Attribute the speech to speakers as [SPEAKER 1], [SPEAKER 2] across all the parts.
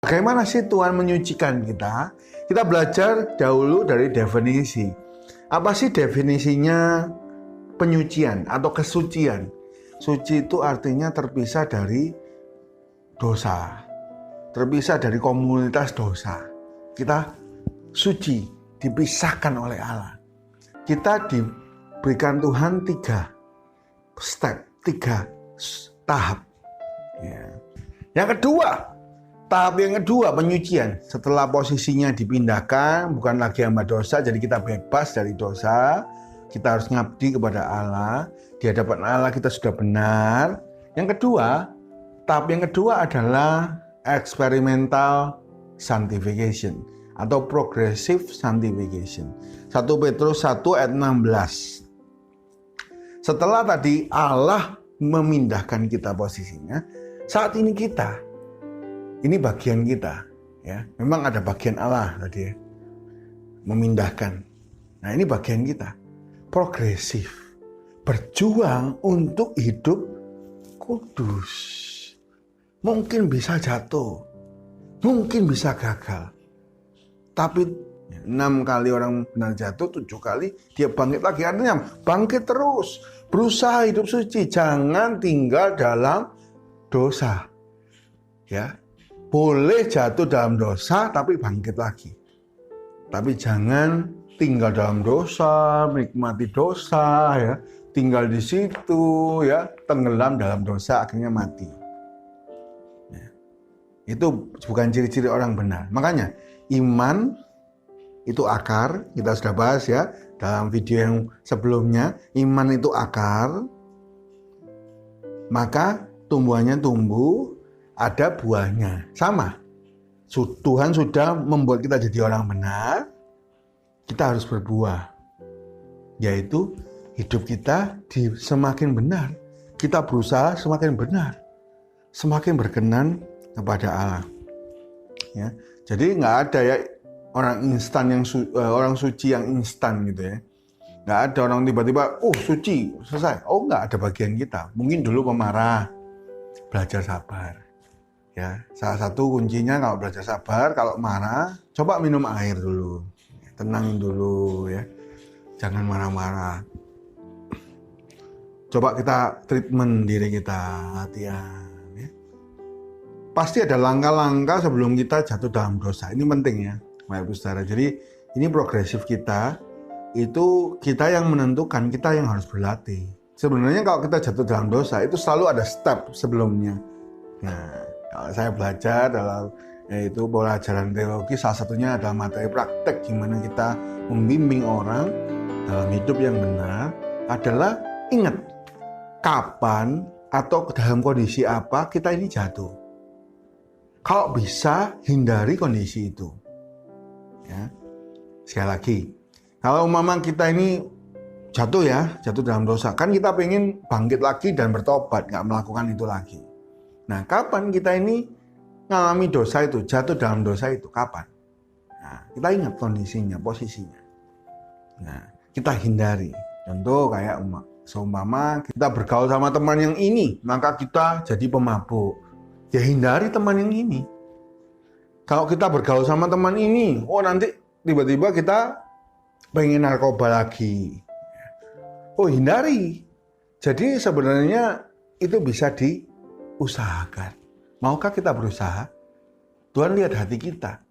[SPEAKER 1] Bagaimana sih Tuhan menyucikan kita? Kita belajar dahulu dari definisi. Apa sih definisinya penyucian atau kesucian? Suci itu artinya terpisah dari dosa, terpisah dari komunitas dosa. Kita suci, dipisahkan oleh Allah. Kita diberikan Tuhan 3 step, 3 tahap. Yang kedua, tahap yang kedua penyucian. Setelah posisinya dipindahkan, bukan lagi hamba dosa, jadi kita bebas dari dosa. Kita harus ngabdi kepada Allah. Di hadapan Allah kita sudah benar. Yang kedua, tahap yang kedua adalah experimental sanctification atau progressive sanctification. 1 Petrus 1 ayat 16. Setelah tadi Allah memindahkan kita posisinya, saat ini kita, ini bagian kita, ya. Memang ada bagian Allah tadi ya, memindahkan. Nah ini bagian kita, progresif, berjuang untuk hidup kudus. Mungkin bisa jatuh, mungkin bisa gagal, tapi 6 kali orang benar jatuh, 7 kali dia bangkit lagi. Artinya bangkit terus, berusaha hidup suci, jangan tinggal dalam dosa, ya. Boleh jatuh dalam dosa tapi bangkit lagi. Tapi jangan tinggal dalam dosa, menikmati dosa, ya. Tinggal di situ, ya, tenggelam dalam dosa akhirnya mati. Ya. Itu bukan ciri-ciri orang benar. Makanya iman itu akar, kita sudah bahas ya dalam video yang sebelumnya. Iman itu akar, maka tumbuhannya tumbuh, ada buahnya. Sama. Tuhan sudah membuat kita jadi orang benar. Kita harus berbuah. Yaitu hidup kita semakin benar. Kita berusaha semakin benar. Semakin berkenan kepada Allah. Ya. Jadi nggak ada ya orang instan yang orang suci yang instan gitu ya. Nggak ada orang tiba-tiba, suci, selesai. Nggak ada bagian kita. Mungkin dulu pemarah, belajar sabar. Ya, salah satu kuncinya kalau belajar sabar, kalau marah, coba minum air dulu, tenangin dulu ya, jangan marah-marah. Coba kita treatment diri kita, latihan. Ya. Pasti ada langkah-langkah sebelum kita jatuh dalam dosa. Ini penting ya, Bapak Ibu Saudara. Jadi ini progresif kita, itu kita yang menentukan, kita yang harus berlatih. Sebenarnya kalau kita jatuh dalam dosa, itu selalu ada step sebelumnya. Nah, kalau saya belajar dalam yaitu pola ajaran teologi, salah satunya adalah materi praktek gimana kita membimbing orang dalam hidup yang benar adalah ingat kapan atau dalam kondisi apa kita ini jatuh. Kalau bisa hindari kondisi itu. Ya. Sekali lagi, kalau umpama kita ini jatuh dalam dosa, kan kita pengen bangkit lagi dan bertobat, nggak melakukan itu lagi. Nah, kapan kita ini mengalami dosa itu, jatuh dalam dosa itu, kapan? Nah, kita ingat kondisinya, posisinya. Nah, kita hindari. Contoh kayak seumpama kita bergaul sama teman yang ini, maka kita jadi pemabuk. Ya hindari teman yang ini. Kalau kita bergaul sama teman ini, nanti tiba-tiba kita pengen narkoba lagi. Hindari. Jadi sebenarnya itu bisa diusahakan. Maukah kita berusaha? Tuhan lihat hati kita.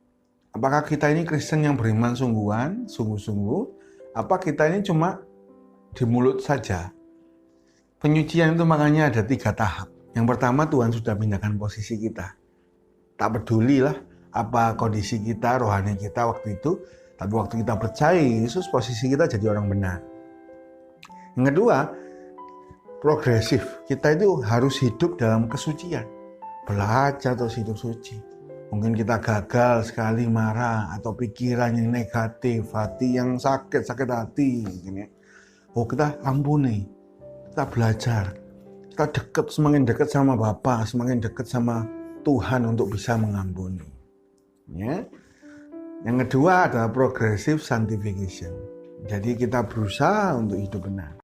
[SPEAKER 1] Apakah kita ini Kristen yang beriman sungguh-sungguh? Apa kita ini cuma di mulut saja? Penyucian itu makanya ada 3 tahap. Yang pertama, Tuhan sudah pindahkan posisi kita. Tak pedulilah apa kondisi kita, rohani kita waktu itu. Tapi waktu kita percaya Yesus, posisi kita jadi orang benar. Yang kedua, progresif. Kita itu harus hidup dalam kesucian. Belajar terus hidup suci. Mungkin kita gagal sekali marah atau pikiran yang negatif, hati yang sakit hati. Kita ampuni, kita belajar, kita dekat, semakin dekat sama Bapa, semakin dekat sama Tuhan untuk bisa mengampuni. Ya. Yang kedua adalah progressive sanctification. Jadi kita berusaha untuk hidup benar.